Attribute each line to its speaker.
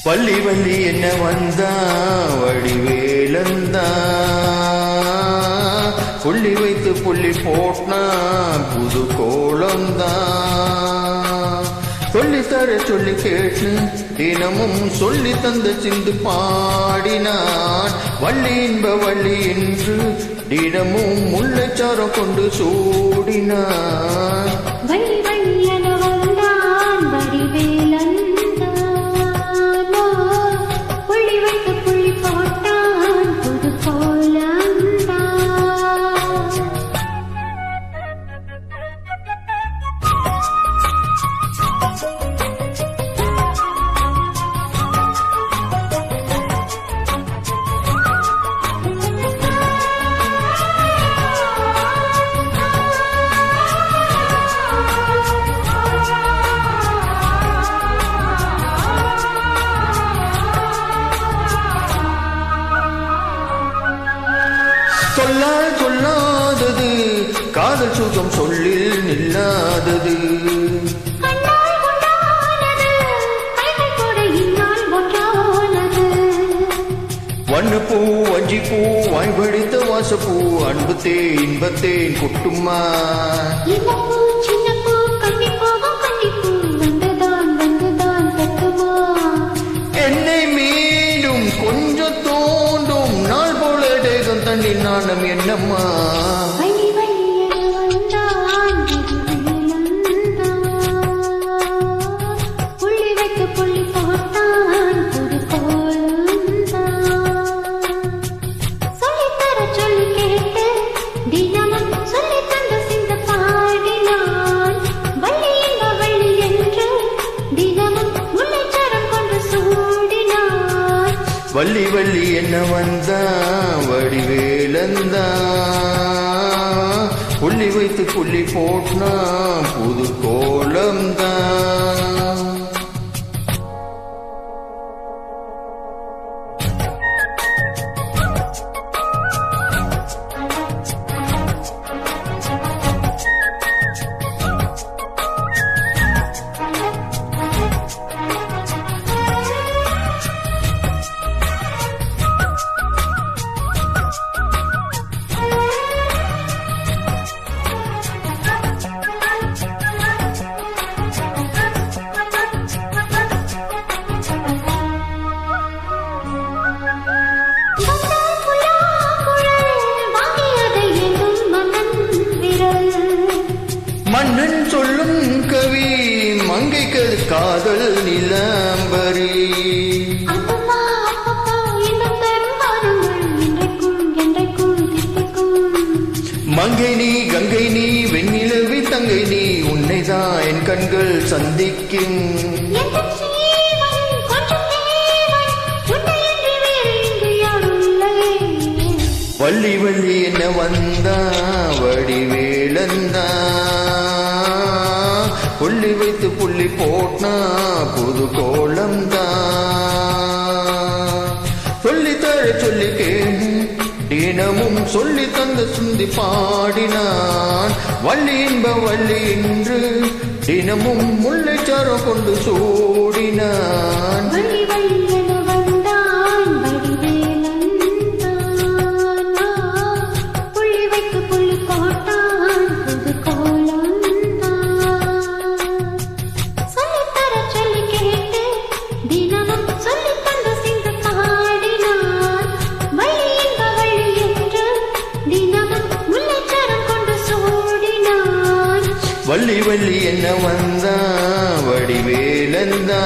Speaker 1: வள்ளி வள்ளி என்ன வந்தா வடிவேலந்தா புள்ளி வைத்து புள்ளி போட்னா புது கோலந்தா சொல்லி தர சொல்லி கேட்டு தினமும் சொல்லி தந்த சிந்து பாடினான் வள்ளி இன்ப வள்ளி என்று தினமும் முல்லைச்சாரம் கொண்டு சூடினான்
Speaker 2: வள்ளி வள்ளி என வந்தான் வடிவேலன்
Speaker 1: சொல்லாதது காதல் சுகம் சொல்லில் நில்லாதது வண்ண பூ வஞ்சி பூ வாய்படித்த வாசப்பூ அன்பு தே இன்பத்தேன் கொட்டுமா என்னை மீண்டும் கொஞ்சம் தோண்டும் நாள் போல தேகம் தண்ணி நாணம் என்னம்மா வள்ளி வள்ளி என்ன வந்தா வடிவேலந்தா புள்ளி வைத்து புள்ளி போட்னா புது கோலம்தான் மன்னன் சொல்லும் கவி மங்கைக்கு காதல் நிலம்பரி மங்கை நீ கங்கை நீ வெண்ணிலவி தங்கை நீ உன்னைதான் என் கண்கள் சந்திக்கும் வள்ளி வள்ளி என்ன வந்தா வடிவேலந்தா புள்ளி வைத்து புள்ளி போட்னா புது கோலம்தா சொல்லி தர சொல்லி கேளு தினமும் சொல்லி தந்த சுந்தி பாடினான் வள்ளி இன்ப வள்ளி என்று தினமும் முல்லைச்சாரம் கொண்டு சூடினான் வள்ளி வள்ளி என்ன வந்தா வடிவேலந்தா